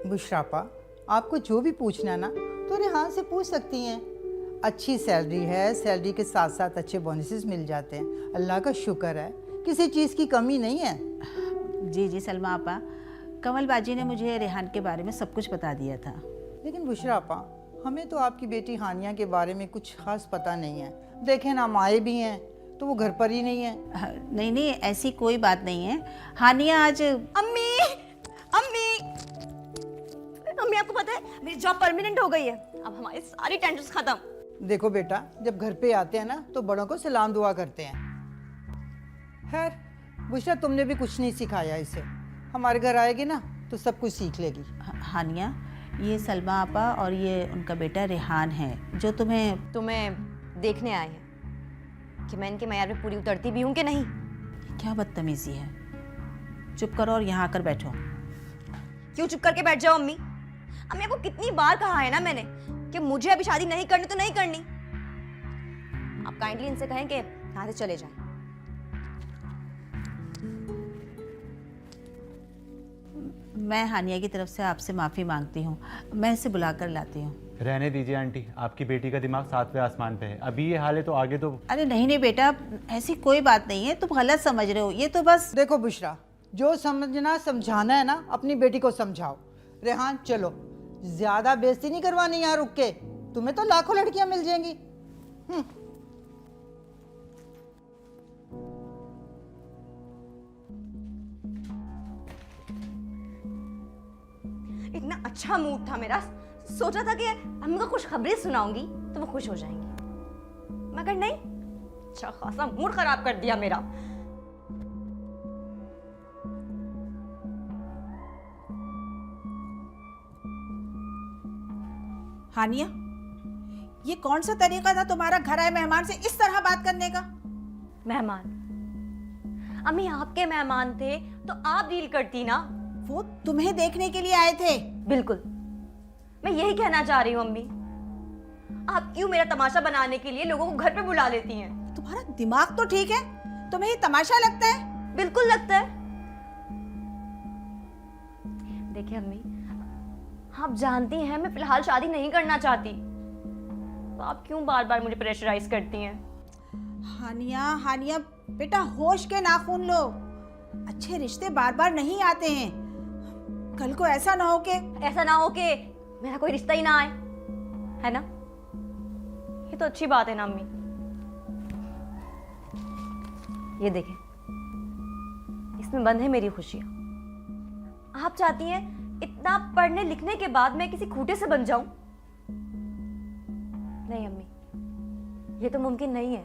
बुशरापा, आपको जो भी पूछना ना तो रेहान से पूछ सकती हैं। अच्छी सैलरी है, सैलरी के साथ साथ अच्छे बोनसेस मिल जाते हैं। अल्लाह का शुक्र है, किसी चीज़ की कमी नहीं है। जी जी सलमा आपा, कमल बाजी ने मुझे रेहान के बारे में सब कुछ बता दिया था। लेकिन बुशरापा, हमें तो आपकी बेटी हानिया के बारे में कुछ खास पता नहीं है। देखें ना, हम आए भी हैं तो वो घर पर ही नहीं है। नहीं नहीं, ऐसी कोई बात नहीं है। हानिया आज अम्मी, अम्मी, अम्मी आपको पता है मेरी जॉब परमानेंट हो गई है। अब हमारी सारी टेंशन खत्म। देखो बेटा, जब घर पे आते हैं ना तो बड़ों को सलाम दुआ करते हैं। खैर बुशरा, तुमने भी कुछ नहीं सिखाया इसे। हमारे घर आएगी ना तो सब कुछ सीख लेगी। हानिया, ये सलमा आपा और ये उनका बेटा रेहान है जो तुम्हें देखने आए हैं कि मैं इनके मयार में पूरी उतरती भी हूँ कि नहीं। क्या बदतमीजी है। चुप करो और यहाँ आकर बैठो। क्यों चुप करके बैठ जाओ अम्मी? अम्मी आपको कितनी बार कहा है ना मैंने कि मुझे अभी शादी नहीं करनी तो नहीं करनी। आप काइंडली इनसे कहें कि यहाँ से चले जाएं। मैं हानिया की तरफ से आपसे माफ़ी मांगती हूँ। मैं इसे बुलाकर लाती हूँ। रहने दीजिए आंटी, आपकी बेटी का दिमाग 7वें आसमान पे है। अभी ये हाल है तो आगे तो। अरे नहीं नहीं बेटा, ऐसी कोई बात नहीं है, तुम गलत समझ रहे हो। ये तो बस देखो बुशरा, जो समझना समझाना है ना अपनी बेटी को समझाओ। रेहान चलो, ज्यादा बेइज्जती नहीं करवानी यहाँ रुक के। तुम्हें तो लाखों लड़कियां मिल जाएंगी। इतना अच्छा मूड था मेरा, सोचा था कि अम्मी को खुशखबरी सुनाऊंगी तो वो खुश हो जाएंगी, मगर नहीं, अच्छा खासा मूड खराब कर दिया मेरा। हानिया, ये कौन सा तरीका था तुम्हारा घर आए मेहमान से इस तरह बात करने का? मेहमान? अम्मी आपके मेहमान थे तो आप डील करती ना। वो तुम्हें देखने के लिए आए थे। बिल्कुल, मैं यही कहना चाह रही हूँ अम्मी। आप क्यों मेरा तमाशा बनाने के लिए लोगों को घर पे बुला लेती हैं? तुम्हारा दिमाग तो ठीक है, तुम्हें ये तमाशा लगता है? बिल्कुल लगता है। देखिए अम्मी, आप जानती हैं मैं फिलहाल शादी नहीं करना चाहती, तो आप क्यों बार बार मुझे प्रेशराइज करती हैं? हानिया, हानिया बेटा, होश के नाखून लो। अच्छे रिश्ते बार बार नहीं आते हैं। कल को ऐसा ना हो कि मेरा कोई रिश्ता ही ना आए, है ना? ये तो अच्छी बात है ना अम्मी। ये देखें, इसमें बंद है मेरी खुशियां। आप चाहती हैं इतना पढ़ने लिखने के बाद मैं किसी खूंटे से बन जाऊं? नहीं अम्मी, ये तो मुमकिन नहीं है।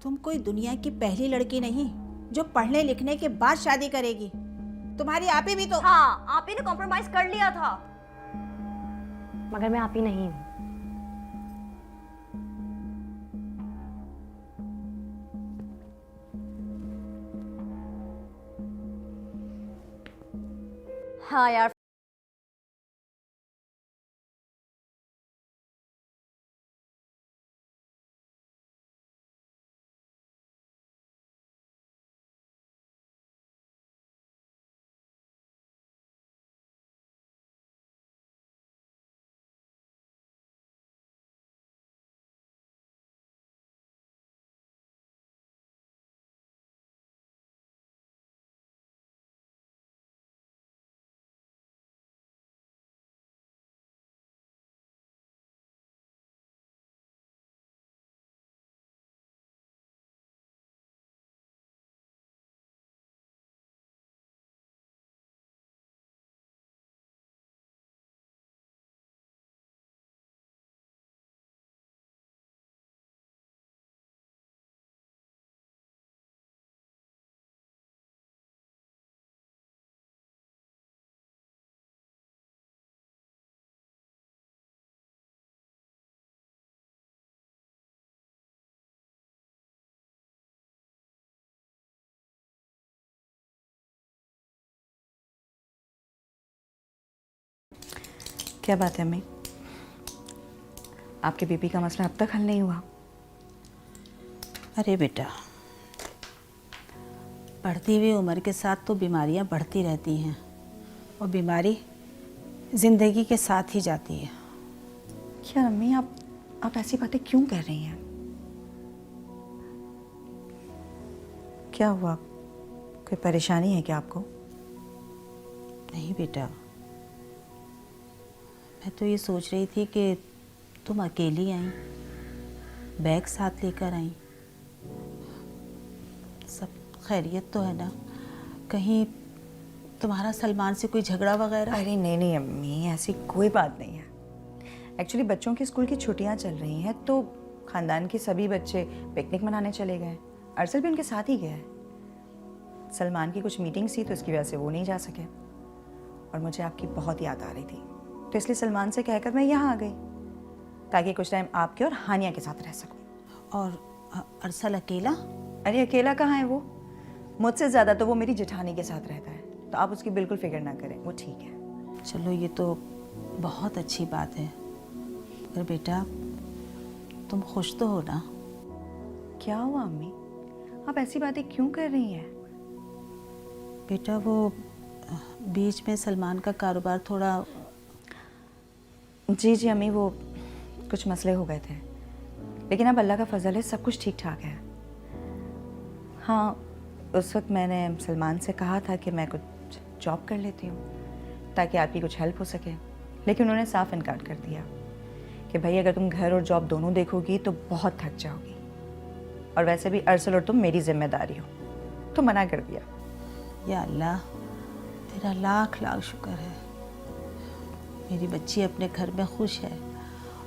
तुम कोई दुनिया की पहली लड़की नहीं जो पढ़ने लिखने के बाद शादी करेगी। तुम्हारी आपी भी तो। हाँ, आप ही ने कॉम्प्रोमाइज कर लिया था, मगर मैं आप ही नहीं हूं। हाँ यार, क्या बात है अम्मी? आपके बीपी का मसला अब तक हल नहीं हुआ? अरे बेटा, बढ़ती हुई उम्र के साथ तो बीमारियां बढ़ती रहती हैं और बीमारी ज़िंदगी के साथ ही जाती है। क्या अम्मी आप ऐसी बातें क्यों कह रही हैं? क्या हुआ? कोई परेशानी है क्या आपको? नहीं बेटा, मैं तो ये सोच रही थी कि तुम अकेली आई, बैग साथ लेकर आई, सब खैरियत तो है ना? कहीं तुम्हारा सलमान से कोई झगड़ा वगैरह? अरे नहीं अम्मी, ऐसी कोई बात नहीं है। एक्चुअली बच्चों की स्कूल की छुट्टियां चल रही हैं तो खानदान के सभी बच्चे पिकनिक मनाने चले गए। अरसल भी उनके साथ ही गया है। सलमान की कुछ मीटिंग्स थी तो इसकी वजह से वो नहीं जा सके और मुझे आपकी बहुत याद आ रही थी, तो इसलिए सलमान से कहकर मैं यहाँ आ गई ताकि कुछ टाइम आपके और हानिया के साथ रह सकूं। और अरसल अकेला? अरे अकेला कहाँ है वो, मुझसे ज़्यादा तो वो मेरी जेठानी के साथ रहता है, तो आप उसकी बिल्कुल फिक्र ना करें, वो ठीक है। चलो ये तो बहुत अच्छी बात है। पर बेटा तुम खुश तो हो ना? क्या हुआ अम्मी, आप ऐसी बातें क्यों कर रही हैं? बेटा वो बीच में सलमान का कारोबार थोड़ा... जी अम्मी, वो कुछ मसले हो गए थे, लेकिन अब अल्लाह का फजल है, सब कुछ ठीक ठाक है। हाँ, उस वक्त मैंने सलमान से कहा था कि मैं कुछ जॉब कर लेती हूँ ताकि आपकी कुछ हेल्प हो सके, लेकिन उन्होंने साफ इनकार कर दिया कि भाई अगर तुम घर और जॉब दोनों देखोगी तो बहुत थक जाओगी, और वैसे भी अरसल और तुम मेरी जिम्मेदारी हो, तो मना कर दिया। या अल्लाह, तेरा लाख लाख शुक्र है, मेरी बच्ची अपने घर में खुश है।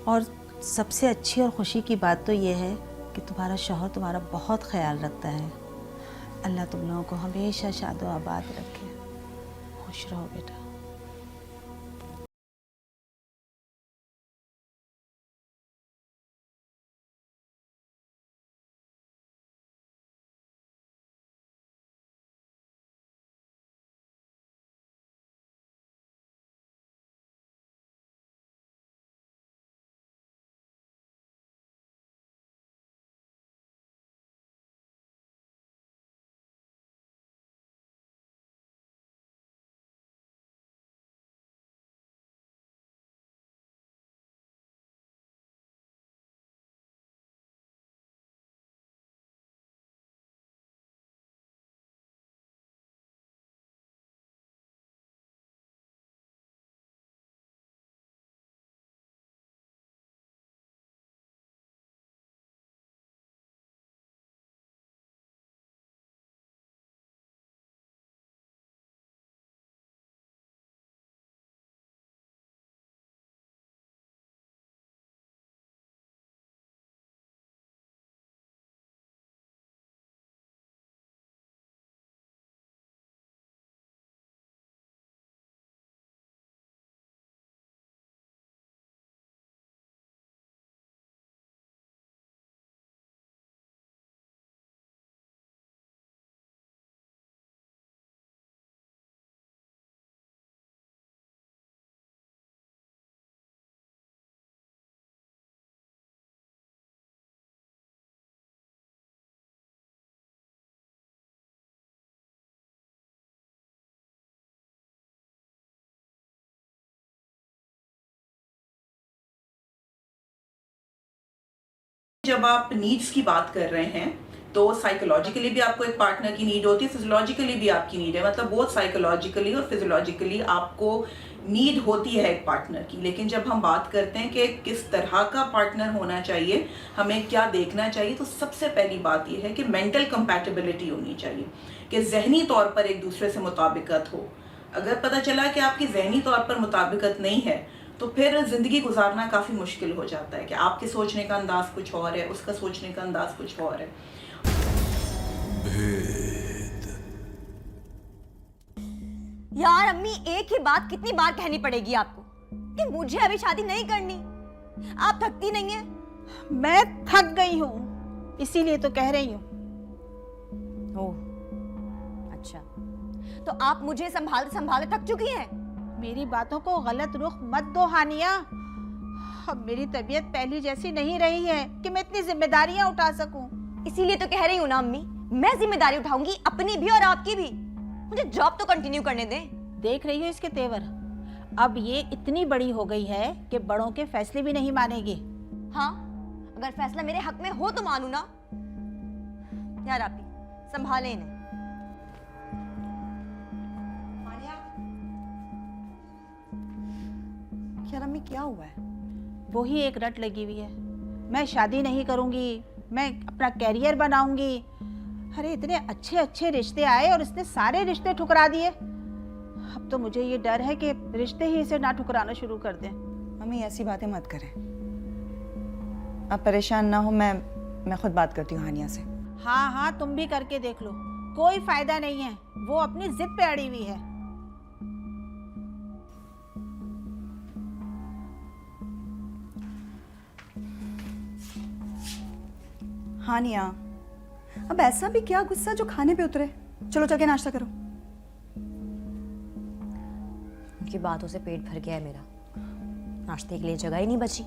और सबसे अच्छी और खुशी की बात तो ये है कि तुम्हारा शौहर तुम्हारा बहुत ख्याल रखता है। अल्लाह तुम लोगों को हमेशा शादो आबाद रखे, खुश रहो बेटा। जब आप नीड्स की बात कर रहे हैं तो साइकोलॉजिकली भी आपको एक पार्टनर की नीड होती है, फिजियोलॉजिकली भी आपकी नीड है, मतलब बहुत साइकोलॉजिकली और फिजियोलॉजिकली आपको नीड होती है एक पार्टनर की। लेकिन जब हम बात करते हैं कि किस तरह का पार्टनर होना चाहिए, हमें क्या देखना चाहिए, तो सबसे पहली बात यह है कि मेंटल कंपैटिबिलिटी होनी चाहिए, कि जहनी तौर पर एक दूसरे से मुताबिकत हो। अगर पता चला कि आपकी जहनी तौर पर मुताबिकत नहीं है तो फिर ज़िंदगी गुजारना काफ़ी मुश्किल हो जाता है, कि आपके सोचने का अंदाज़ कुछ और है, उसका सोचने का अंदाज़ कुछ और है। यार अम्मी, एक ही बात कितनी बार कहनी पड़ेगी आपको कि मुझे अभी शादी नहीं करनी? आप थकती नहीं है? मैं थक गई हूँ, इसीलिए तो कह रही हूँ। ओह अच्छा, तो आप मुझे संभालते संभालते थक चुकी हैं? मेरी बातों को गलत रुख मत दो हानिया। अब मेरी तबीयत पहली जैसी नहीं रही है कि मैं इतनी जिम्मेदारियां उठा सकूं। इसीलिए तो कह रही हूँ ना अम्मी, मैं जिम्मेदारी उठाऊंगी, अपनी भी और आपकी भी। मुझे जॉब तो कंटिन्यू करने दें। देख रही हो इसके तेवर, अब ये इतनी बड़ी हो गई है कि बड़ों के फैसले भी नहीं मानेगी। हाँ, अगर फैसला मेरे हक में हो तो मानू ना। यार आप ही संभाले इन्हें। यार अम्मी क्या हुआ है? वो ही एक रट लगी हुई है, मैं शादी नहीं करूंगी, मैं अपना कैरियर बनाऊंगी। अरे इतने अच्छे अच्छे रिश्ते आए और इसने सारे रिश्ते ठुकरा दिए। अब तो मुझे ये डर है कि रिश्ते ही इसे ना ठुकराना शुरू कर दें। मम्मी ऐसी बातें मत करें, आप परेशान ना हो, मैं खुद बात करती हूँ हानिया से। हाँ हाँ, तुम भी करके देख लो, कोई फायदा नहीं है, वो अपनी जिद पे अड़ी हुई है। हानिया, अब ऐसा भी क्या गुस्सा जो खाने पे उतरे? चलो चल के नाश्ता करो। उनकी बातों से पेट भर गया है मेरा, नाश्ते के लिए जगह ही नहीं बची।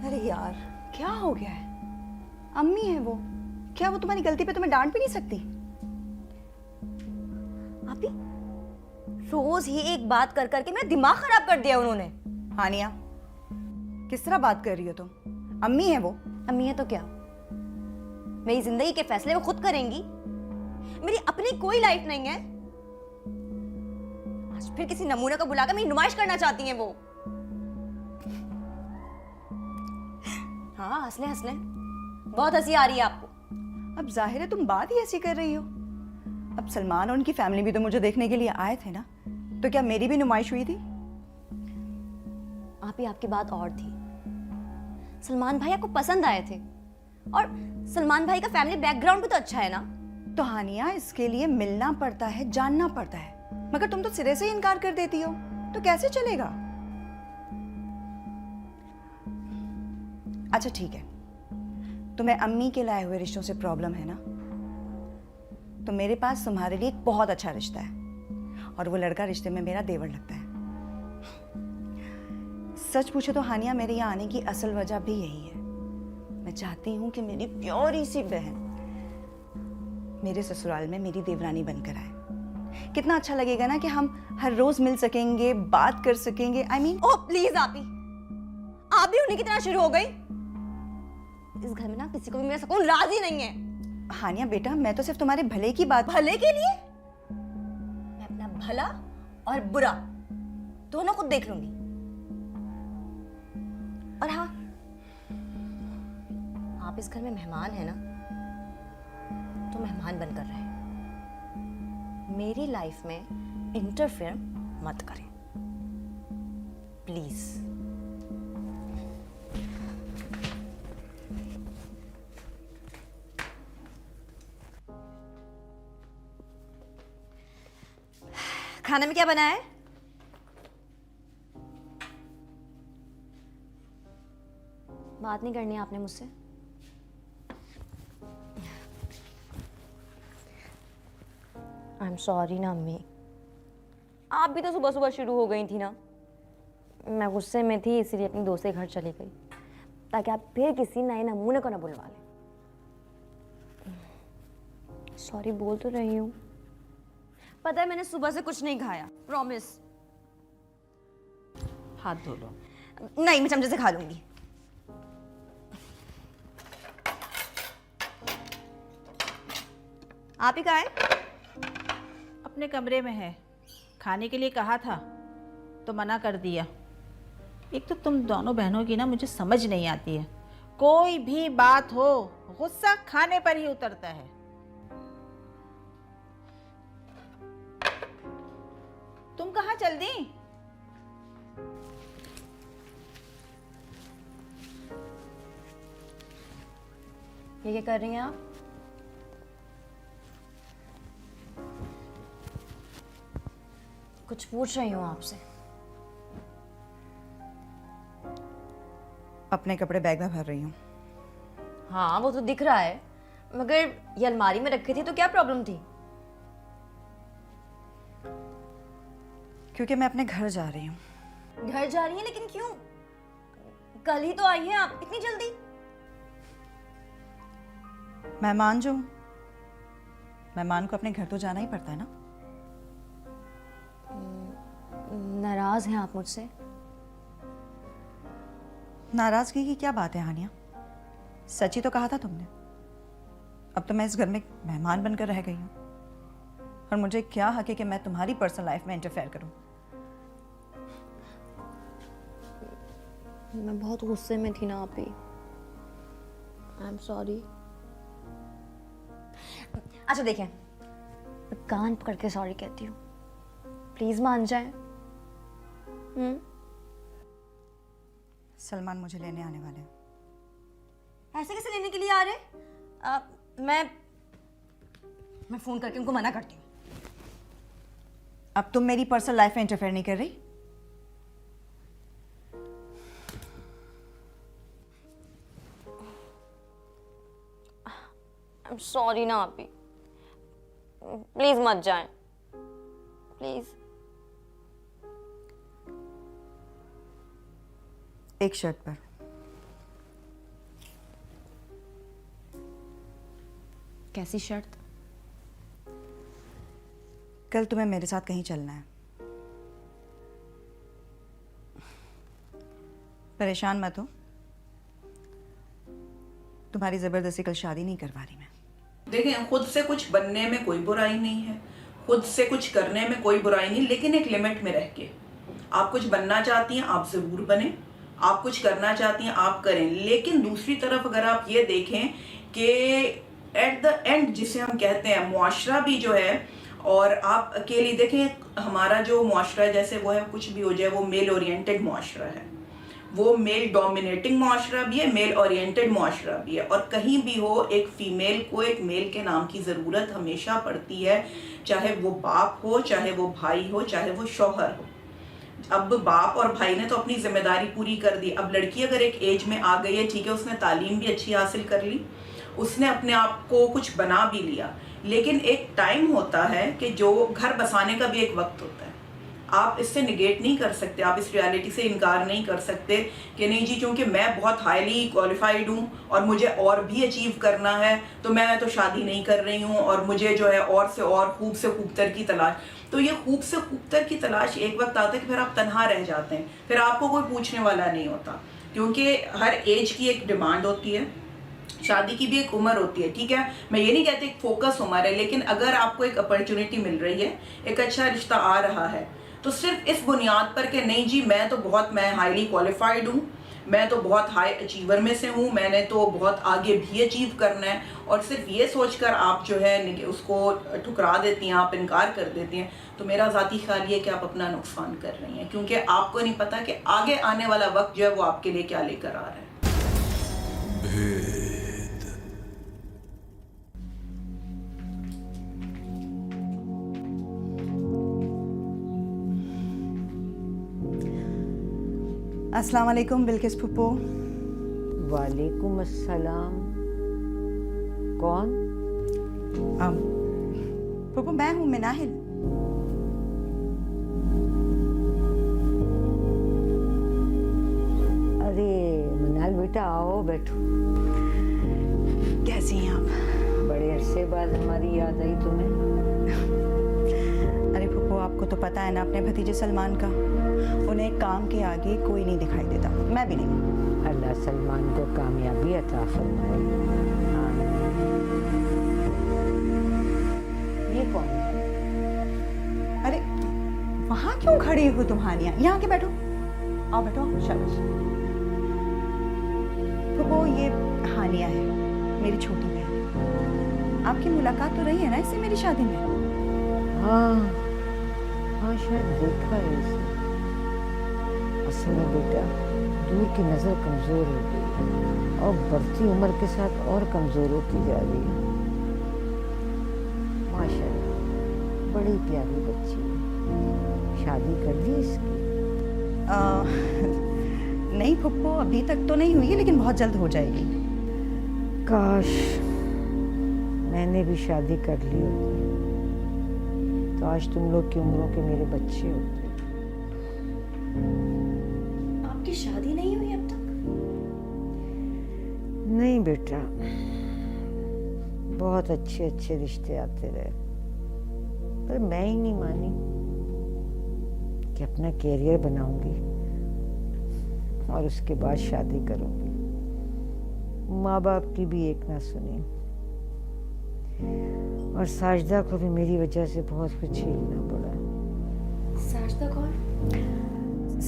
अरे यार क्या हो गया है? अम्मी है वो, क्या वो तुम्हारी गलती पे तुम्हें डांट भी नहीं सकती? आप ही रोज ही एक बात कर करके मेरा दिमाग खराब कर दिया उन्होंने। हानिया किस तरह बात कर रही हो तुम? अम्मी है वो। अम्मी है तो क्या, मेरी जिंदगी के फैसले वो खुद करेंगी। मेरी अपनी कोई लाइफ नहीं है। आज फिर किसी नमूने को बुलाकर मेरी नुमाइश करना चाहती हैं वो। हाँ हंस ले, बहुत हंसी आ रही है आपको। अब जाहिर है तुम बात ही ऐसी कर रही हो। अब सलमान और उनकी फैमिली भी तो मुझे देखने के लिए आए थे ना, तो क्या मेरी भी नुमाइश हुई थी? आप ही आपकी बात और थी। सलमान भाई आपको पसंद आए थे और सलमान भाई का फैमिली बैकग्राउंड भी तो अच्छा है ना। तो हानिया इसके लिए मिलना पड़ता है, जानना पड़ता है, मगर तुम तो सिरे से ही इनकार कर देती हो, तो कैसे चलेगा? अच्छा ठीक है, तुम्हें अम्मी के लाए हुए रिश्तों से प्रॉब्लम है ना, तो मेरे पास तुम्हारे लिए एक बहुत अच्छा रिश्ता है और वो लड़का रिश्ते में मेरा देवर लगता है। सच पूछे तो हानिया मेरे यहाँ आने की असल वजह भी यही है। मैं चाहती हूँ कि मेरी प्यारी सी बहन मेरे ससुराल में मेरी देवरानी बनकर आए। कितना अच्छा लगेगा ना कि हम हर रोज मिल सकेंगे, बात कर सकेंगे। I mean, ओह प्लीज आप भी उन्हीं की तरह शुरू हो गई। इस घर में ना किसी को भी मेरा सुकून राजी नहीं है। हानिया बेटा, मैं तो सिर्फ तुम्हारे भले की बात। भले के लिए मैं अपना भला और बुरा दोनों खुद देख लूंगी। और हाँ, आप इस घर में मेहमान है ना, तो मेहमान बनकर रहे। मेरी लाइफ में इंटरफेयर मत करें प्लीज। खाने में क्या बना है? बात नहीं करनी आपने मुझसे? आई एम सॉरी ना अम्मी, आप भी तो सुबह सुबह शुरू हो गई थी ना। मैं गुस्से में थी इसीलिए अपनी दोस्त के घर चली गई, ताकि आप फिर किसी नए नमूने को ना बुलवा लें। सॉरी बोल तो रही हूँ। पता है मैंने सुबह से कुछ नहीं खाया, प्रॉमिस। हाथ धो लो। नहीं, मैं चमचे से खा लूंगी। आप ही कहाँ है? अपने कमरे में है, खाने के लिए कहा था तो मना कर दिया। एक तो तुम दोनों बहनों की ना मुझे समझ नहीं आती है, कोई भी बात हो गुस्सा खाने पर ही उतरता है। तुम कहाँ चल दी? ये क्या कर रही हैं आप? कुछ पूछ रही हूँ आपसे। अपने कपड़े बैग में भर रही हूँ। हाँ वो तो दिख रहा है, मगर ये अलमारी में रखी थी तो क्या प्रॉब्लम थी? क्योंकि मैं अपने घर जा रही हूँ। घर जा रही है, लेकिन क्यों? कल ही तो आई हैं आप, इतनी जल्दी? मेहमान जो हूं, मेहमान को अपने घर तो जाना ही पड़ता है ना। नाराज हैं आप मुझसे? नाराजगी की क्या बात है हानिया, सच ही तो कहा था तुमने। अब तो मैं इस घर में मेहमान बनकर रह गई हूँ, और मुझे क्या हक है कि मैं तुम्हारी पर्सनल लाइफ में इंटरफेयर करूँ। मैं बहुत गुस्से में थी ना आप ही। I am sorry. अच्छा देखें, मैं कान पकड़ के सॉरी कहती हूँ, प्लीज मान जाए। सलमान मुझे लेने आने वाले हैं। ऐसे कैसे लेने के लिए आ रहे? मैं फोन करके उनको मना करती हूँ। अब तुम मेरी पर्सनल लाइफ में इंटरफेयर नहीं कर रही? आई एम सॉरी ना आप ही, प्लीज मत जाएं, प्लीज। एक शर्त पर। कैसी शर्त? कल तुम्हें मेरे साथ कहीं चलना है। परेशान मत हो, तुम्हारी जबरदस्ती कल शादी नहीं करवा रही मैं। देखें, खुद से कुछ बनने में कोई बुराई नहीं है, खुद से कुछ करने में कोई बुराई नहीं, लेकिन एक लिमिट में रह के। आप कुछ बनना चाहती हैं, आप जरूर बने। आप कुछ करना चाहती हैं, आप करें। लेकिन दूसरी तरफ अगर आप ये देखें कि एट द एंड, जिसे हम कहते हैं मुआशरा भी जो है, और आप अकेली देखें, हमारा जो मुआशरा है, जैसे वो है, कुछ भी हो जाए, वो मेल ओरिएंटेड मुआशरा है, वो मेल डोमिनेटिंग मुआशरा भी है, मेल ओरिएंटेड मुआशरा भी है। और कहीं भी हो, एक फीमेल को एक मेल के नाम की ज़रूरत हमेशा पड़ती है, चाहे वो बाप हो, चाहे वो भाई हो, चाहे वो शौहर हो। अब बाप और भाई ने तो अपनी जिम्मेदारी पूरी कर दी। अब लड़की अगर एक एज में आ गई है, ठीक है, उसने तालीम भी अच्छी हासिल कर ली, उसने अपने आप को कुछ बना भी लिया, लेकिन एक टाइम होता है कि जो घर बसाने का भी एक वक्त होता है। आप इससे निगेट नहीं कर सकते, आप इस रियलिटी से इनकार नहीं कर सकते कि नहीं जी, क्योंकि मैं बहुत हाईली क्वालिफाइड हूँ और मुझे और भी अचीव करना है, तो मैं तो शादी नहीं कर रही हूँ, और मुझे जो है और से और खूब से खूबतर की तलाश। तो ये खूब से खूबतर की तलाश एक वक्त आता है कि फिर आप तन्हा रह जाते हैं, फिर आपको कोई पूछने वाला नहीं होता, क्योंकि हर एज की एक डिमांड होती है, शादी की भी एक उम्र होती है। ठीक है, मैं ये नहीं कहती एक फोकस उम्र है, लेकिन अगर आपको एक अपॉर्चुनिटी मिल रही है, एक अच्छा रिश्ता आ रहा है, तो सिर्फ इस बुनियाद पर कि नहीं जी मैं हाईली क्वालिफाइड हूँ, मैं तो बहुत हाई अचीवर में से हूँ, मैंने तो बहुत आगे भी अचीव करना है, और सिर्फ ये सोचकर आप जो है उसको ठुकरा देती हैं, आप इनकार कर देती हैं, तो मेरा ज़ाती ख्याल ये कि आप अपना नुकसान कर रही हैं, क्योंकि आपको नहीं पता कि आगे आने वाला वक्त जो है वो आपके लिए क्या लेकर आ रहा है। अस्सलाम वालेकुम बिल्किस फुप्पो। वालेकुम अस्सलाम। कौन? फुप्पो मैं हूँ मिनाहिल। अरे मनाल बेटा, आओ बैठो। कैसी हैं आप? बड़े अरसे बाद हमारी याद आई तुम्हें। अरे फुप्पो, आपको तो पता है ना अपने भतीजे सलमान का, उन्हें काम के आगे कोई नहीं दिखाई देता, मैं भी नहीं। अल्लाह सलमान को कामयाबी अता फरमाए। ये कौन है? अरे वहां क्यों खड़ी हो तुम हानिया? यहाँ के बैठो, आओ बैठो, शाबाश। फुप्पो ये हानिया है, मेरी छोटी बहन। आपकी मुलाकात तो रही है ना इससे मेरी शादी में? हाँ हाँ, शायद देखा है इसे। असल में बेटा, दूर की नज़र कमज़ोर हो गई है और बढ़ती उम्र के साथ और कमज़ोर होती जा रही है। माशाल्लाह, बड़ी प्यारी बच्ची है। शादी कर दी इसकी? नहीं फुप्पो, अभी तक तो नहीं हुई है, लेकिन बहुत जल्द हो जाएगी। काश मैंने भी शादी कर ली होती, तो आज तुम लोग की उम्रों के मेरे बच्चे होते। आपकी शादी नहीं हुई अब तक? नहीं बेटा, बहुत अच्छे अच्छे रिश्ते आते रहे, पर मैं ही नहीं मानी कि अपना कैरियर बनाऊंगी और उसके बाद शादी करूंगी। माँ बाप की भी एक ना सुनी, और साजदा को भी मेरी वजह से बहुत कुछ झेलना पड़ा। साजदा कौन?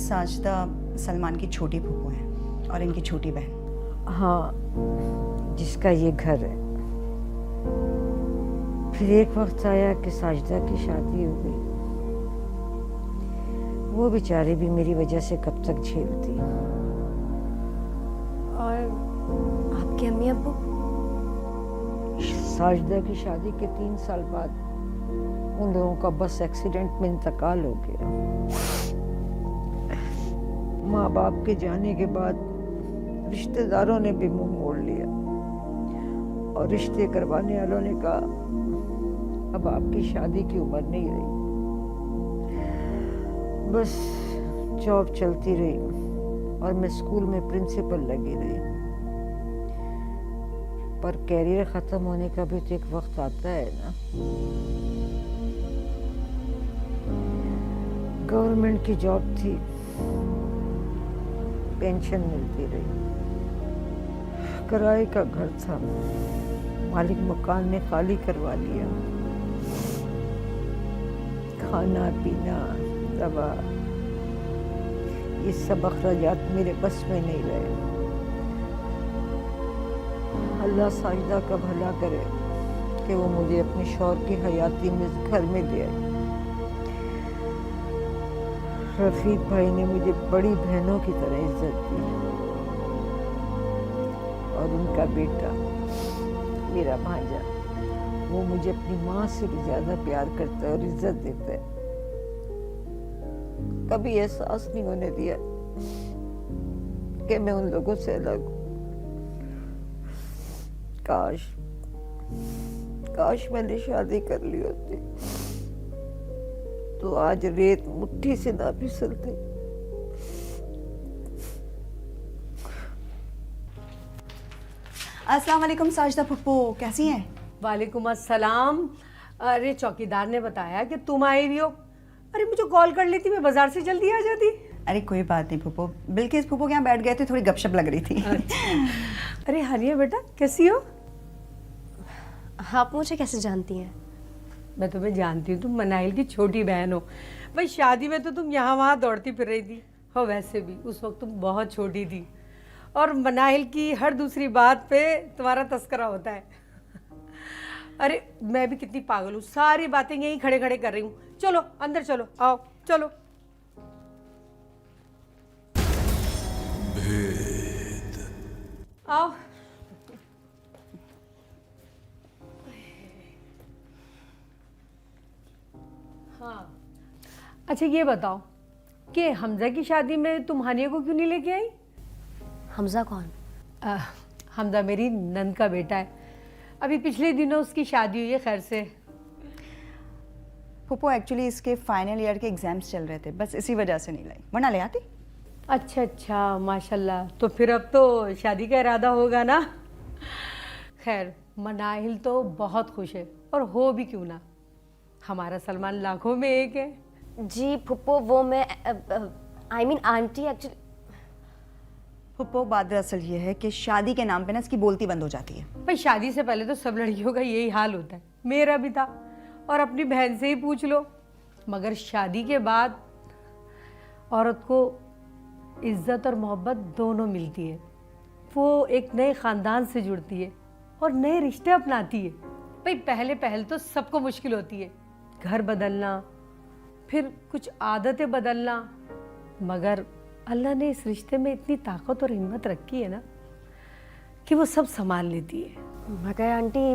साजदा सलमान की छोटी फूफू हैं और इनकी छोटी बहन। हाँ, जिसका ये घर है। फिर एक वक्त आया कि साजदा की शादी हो गई। वो बेचारी भी मेरी वजह से कब तक झेलती। और आपके अम्मी अब्बू? साजदा की शादी के 3 साल बाद उन लोगों का बस एक्सीडेंट में इंतकाल हो गया। माँ बाप के जाने के बाद रिश्तेदारों ने भी मुंह मोड़ लिया, और रिश्ते करवाने वालों ने कहा अब आपकी शादी की उम्र नहीं रही। बस जॉब चलती रही और मैं स्कूल में प्रिंसिपल लगी रही, पर कैरियर खत्म होने का भी तो एक वक्त आता है ना। गवर्नमेंट की जॉब थी, पेंशन मिलती रही, किराए का घर था, मालिक मकान ने खाली करवा लिया। खाना पीना दवा ये सब अखराजात मेरे बस में नहीं रहे। अल्लाह साजदा का भला करे कि वो मुझे अपने शौहर की हयाती में घर में ले आई। रफीक भाई ने मुझे बड़ी बहनों की तरह इज्जत दी, और उनका बेटा मेरा भांजा वो मुझे अपनी माँ से भी ज्यादा प्यार करता है और इज्जत देता है। कभी एहसास नहीं होने दिया कि मैं उन लोगों से अलग हूँ। काश मैंने शादी कर ली होती तो आज रेत मुट्ठी से ना फिसलती। अस्सलाम वालेकुम साजदा फुप्पो, कैसी हैं? वालेकुम अस्सलाम। अरे चौकीदार ने बताया कि तुम आई भी हो। अरे मुझे कॉल कर लेती, मैं बाजार से जल्दी आ जाती। अरे कोई बात नहीं फुप्पो, बिल्किस फुप्पो के यहाँ बैठ गए थे, थोड़ी गपशप लग रही थी। अरे हानिया बेटा कैसी हो? आप मुझे कैसे जानती हैं? मैं तुम्हें जानती हूँ, तुम मनाइल की छोटी बहन हो। भाई शादी में तो तुम यहाँ वहाँ दौड़ती फिर रही थी, हो वैसे भी उस वक्त तुम बहुत छोटी थी, और मनाइल की हर दूसरी बात पे तुम्हारा तस्करा होता है। अरे मैं भी कितनी पागल हूँ, सारी बातें यहीं खड़े खड़े कर रही हूँ। चलो अंदर चलो, आओ चलो। आओ। हाँ अच्छा ये बताओ कि हमजा की शादी में तुम हानिया को क्यों नहीं लेके आई? हमजा कौन? हमजा मेरी नंद का बेटा है, अभी पिछले दिनों उसकी शादी हुई है खैर से। फुप्पो एक्चुअली इसके फाइनल ईयर के एग्जाम्स चल रहे थे, बस इसी वजह से नहीं लाई, वरना ले आती। अच्छा अच्छा माशाल्लाह, तो फिर अब तो शादी का इरादा होगा ना। खैर मनाहिल तो बहुत खुश है, और हो भी क्यों ना, हमारा सलमान लाखों में एक है। जी फुप्पो वो मैं आई मीन आंटी एक्चुअली। फुप्पो बात दरअसल ये है कि शादी के नाम पे ना इसकी बोलती बंद हो जाती है। भाई शादी से पहले तो सब लड़कियों का यही हाल होता है, मेरा भी था, और अपनी बहन से ही पूछ लो। मगर शादी के बाद औरत को इज्जत और मोहब्बत दोनों मिलती है, वो एक नए ख़ानदान से जुड़ती है और नए रिश्ते अपनाती है। भाई पहले पहल तो सबको मुश्किल होती है, घर बदलना, फिर कुछ आदतें बदलना, मगर अल्लाह ने इस रिश्ते में इतनी ताकत और हिम्मत रखी है ना कि वो सब संभाल लेती है। मगर आंटी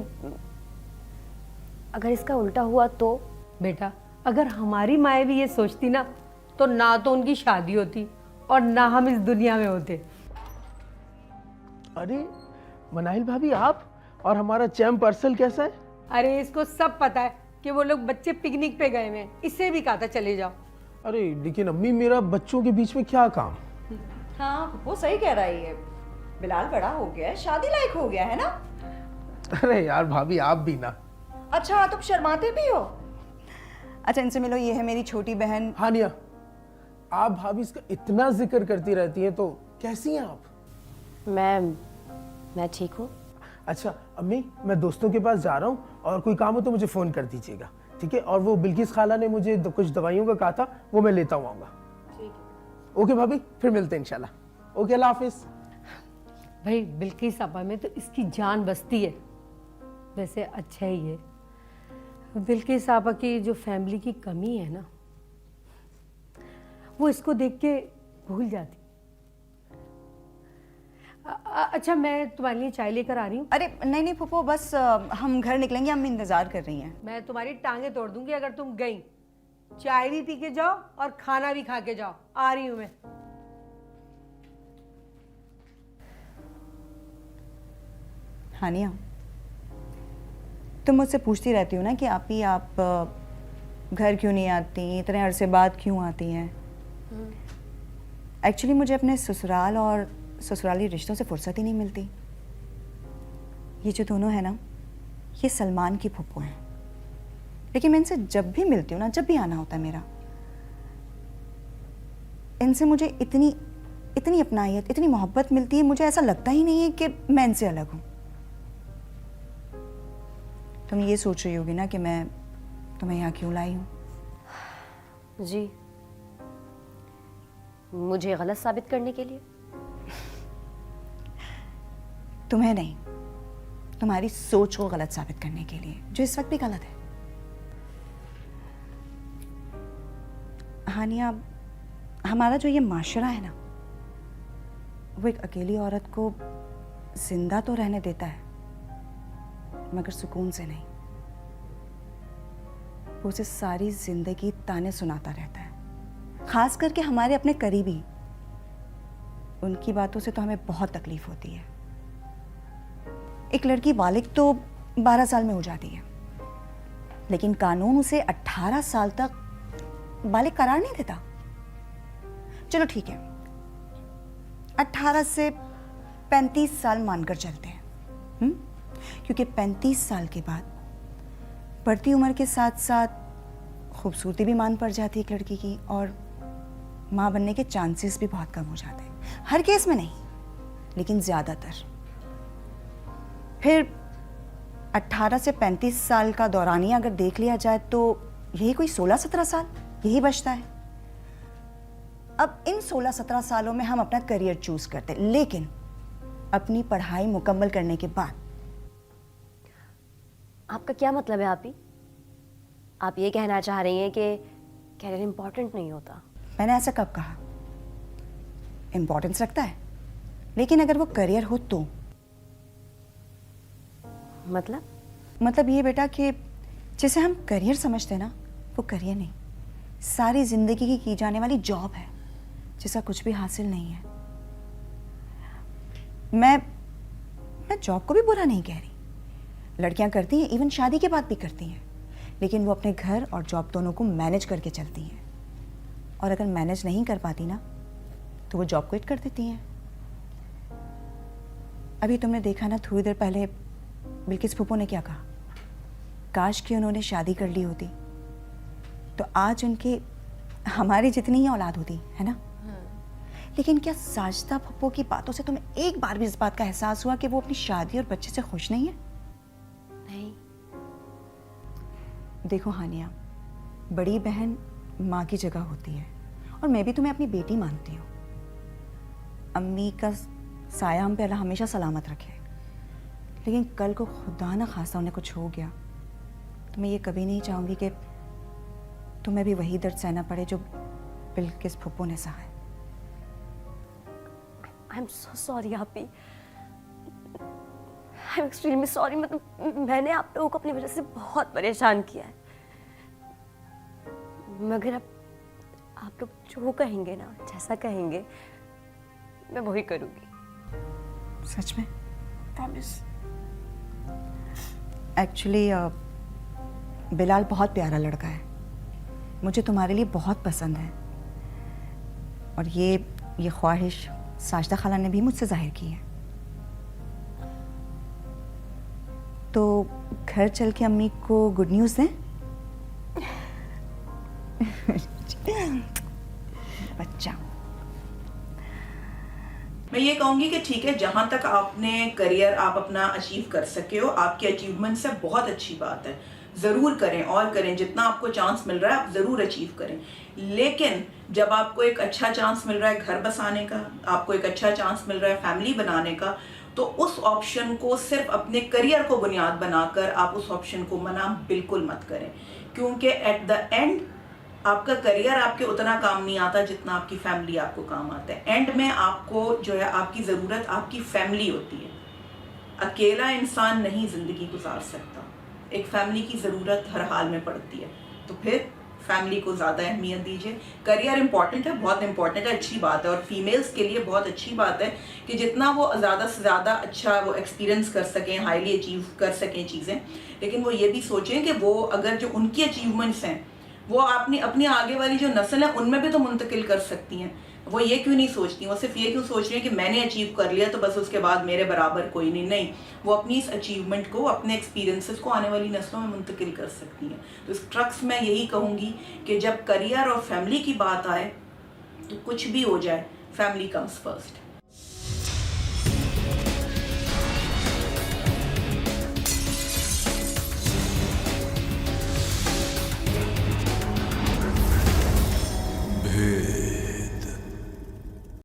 अगर इसका उल्टा हुआ तो? बेटा अगर हमारी माएँ भी ये सोचती ना, तो ना तो उनकी शादी होती और ना हम इस दुनिया में होते। अरे मनाहिल भाभी, आप और हमारा चैम्प पार्सल कैसा है? अरे इसको सब पता है कि वो लोग बच्चे पिकनिक पे गए हैं, इससे भी कहा था चले जाओ। अरे लेकिन अम्मी, मेरा बच्चों के बीच में क्या काम? हाँ वो सही कह रही है, बिलाल बड़ा हो गया है, शादी लायक हो गया है ना। अरे यार भाभी आप भी ना। अच्छा तुम शर्माते भी हो? अच्छा इनसे मिलो, ये है मेरी छोटी बहन। हानिया, आप भाभी इसका इतना जिक्र करती रहती हैं, तो कैसी हैं आप? मैं ठीक हूँ। अच्छा अम्मी, मैं दोस्तों के पास जा रहा हूँ और कोई काम हो तो मुझे फ़ोन कर दीजिएगा, ठीक है? और वो बिल्किस खाला ने मुझे कुछ दवाइयों का कहा था, वो मैं लेता हूँ आऊँगा। ठीक है। ओके भाभी, फिर मिलते हैं इंशाल्लाह। ओके, अल्लाह हाफिज़। भाई बिल्किस आपा में तो इसकी जान बसती है। वैसे अच्छा ही है, बिल्किस आपा की जो फैमिली की कमी है ना, वो इसको देख के भूल जाती। अच्छा मैं तुम्हारे लिए चाय लेकर आ रही हूँ। अरे नहीं नहीं फूफो, बस हम घर निकलेंगे, अम्मी इंतजार कर रही हैं। मैं तुम्हारी टांगे तोड़ दूंगी अगर तुम गई। चाय भी पी के जाओ और खाना भी खा के जाओ। आ रही हूँ मैं। हानिया, तुम मुझसे पूछती रहती हो ना कि आप घर क्यों नहीं आती, इतने अरसे बाद क्यों आती हैं। एक्चुअली मुझे अपने ससुराल और ससुराली रिश्तों से फुर्सत ही नहीं मिलती। ये जो दोनों हैं ना, ये सलमान की फूफो हैं, लेकिन मैं इनसे जब भी मिलती हूँ ना, जब भी आना होता है मेरा, इनसे मुझे इतनी अपनायत, इतनी मोहब्बत मिलती है, मुझे ऐसा लगता ही नहीं है कि मैं इनसे अलग हूँ। तुम ये सोच रही होगी ना कि मैं तुम्हें यहाँ क्यों लाई हूँ। जी, मुझे गलत साबित करने के लिए? तुम्हें नहीं, तुम्हारी सोच को गलत साबित करने के लिए, जो इस वक्त भी गलत है। हानिया, हमारा जो ये माशरा है ना, वो एक अकेली औरत को जिंदा तो रहने देता है, मगर सुकून से नहीं। वो उसे सारी जिंदगी ताने सुनाता रहता है। खास करके हमारे अपने करीबी, उनकी बातों से तो हमें बहुत तकलीफ होती है। एक लड़की बालिग तो 12 साल में हो जाती है, लेकिन कानून उसे 18 साल तक बालिग करार नहीं देता। चलो ठीक है, 18 से 35 साल मानकर चलते हैं, क्योंकि 35 साल के बाद बढ़ती उम्र के साथ साथ खूबसूरती भी मान पड़ जाती है एक लड़की की, और माँ बनने के चांसेस भी बहुत कम हो जाते हैं। हर केस में नहीं, लेकिन ज़्यादातर। फिर 18 से 35 साल का दौरानिया अगर देख लिया जाए तो यही कोई 16-17 साल यही बचता है। अब इन 16-17 सालों में हम अपना करियर चूज करते, लेकिन अपनी पढ़ाई मुकम्मल करने के बाद। आपका क्या मतलब है आपी? आप ये कहना चाह रही हैं कि कैरियर इंपॉर्टेंट नहीं होता? मैंने ऐसा कब कहा? इंपॉर्टेंस रखता है, लेकिन अगर वो करियर हो तो। मतलब ये बेटा कि जिसे हम करियर समझते हैं ना, वो करियर नहीं, सारी जिंदगी की जाने वाली जॉब है, जिसका कुछ भी हासिल नहीं है। मैं जॉब को भी बुरा नहीं कह रही, लड़कियां करती हैं, इवन शादी के बाद भी करती हैं, लेकिन वो अपने घर और जॉब दोनों को मैनेज करके चलती हैं। और अगर मैनेज नहीं कर पाती ना, तो वो जॉब क्विट कर देती हैं। अभी तुमने देखा ना, थोड़ी देर पहले बिल्किस फूफो ने क्या कहा, काश कि उन्होंने शादी कर ली होती तो आज उनकी हमारी जितनी ही औलाद होती, है ना? लेकिन क्या साजदा फूफो की बातों से तुम्हें एक बार भी इस बात का एहसास हुआ कि वो अपनी शादी और बच्चे से खुश नहीं है? नहीं। देखो हानिया, बड़ी बहन माँ की जगह होती है, और मैं भी तुम्हें अपनी बेटी मानती हूँ। अम्मी का साया हम पे अल्लाह हमेशा सलामत रखे, लेकिन कल को खुदा ना खास्ता उन्हें कुछ हो गया तो मैं ये कभी नहीं चाहूँगी कि तुम्हें भी वही दर्द सहना पड़े जो बिल्किस फूफो ने सहा है। आई एम सो सॉरी आपी, आई एम एक्सट्रीमली सॉरी। मतलब मैंने आप लोगों को अपनी वजह से बहुत परेशान किया है, मगर अब आप लोग जो कहेंगे ना, जैसा कहेंगे, मैं वही करूँगी। सच में? प्रॉमिस? एक्चुअली बिलाल बहुत प्यारा लड़का है, मुझे तुम्हारे लिए बहुत पसंद है, और ये ख्वाहिश साजदा खाला ने भी मुझसे जाहिर की है। घर चल के अम्मी को गुड न्यूज़ दें। बच्चा, मैं ये कहूंगी कि ठीक है, जहां तक आपने करियर आप अपना अचीव कर सके हो, आपके अचीवमेंट से बहुत अच्छी बात है, ज़रूर करें और करें, जितना आपको चांस मिल रहा है आप ज़रूर अचीव करें। लेकिन जब आपको एक अच्छा चांस मिल रहा है घर बसाने का, आपको एक अच्छा चांस मिल रहा है फैमिली बनाने का, तो उस ऑप्शन को सिर्फ अपने करियर को बुनियाद बनाकर आप उस ऑप्शन को मना बिल्कुल मत करें, क्योंकि एट द एंड आपका करियर आपके उतना काम नहीं आता जितना आपकी फैमिली आपको काम आता है। एंड में आपको जो है आपकी ज़रूरत आपकी फैमिली होती है। अकेला इंसान नहीं ज़िंदगी गुजार सकता, एक फैमिली की ज़रूरत हर हाल में पड़ती है। तो फिर फैमिली को ज़्यादा अहमियत दीजिए। करियर इंपॉर्टेंट है, बहुत इंपॉर्टेंट है, अच्छी बात है, और फीमेल्स के लिए बहुत अच्छी बात है कि जितना वो ज़्यादा से ज़्यादा अच्छा वो एक्सपीरियंस कर सकें, हाईली अचीव कर सकें चीज़ें। लेकिन वो ये भी सोचें कि वो अगर जो उनकी अचीवमेंट्स हैं वो अपनी आगे वाली जो नस्ल है उनमें भी तो मुंतकिल कर सकती हैं। वो ये क्यों नहीं सोचती, वो सिर्फ ये क्यों सोच रही है कि मैंने अचीव कर लिया तो बस उसके बाद मेरे बराबर कोई नहीं। वो अपनी इस अचीवमेंट को, अपने एक्सपीरियंसेस को आने वाली नस्लों में मुंतकिल कर सकती हैं। तो इस ट्रक्स में यही कहूँगी कि जब करियर और फैमिली की बात आए तो कुछ भी हो जाए, फैमिली कम्स फर्स्ट।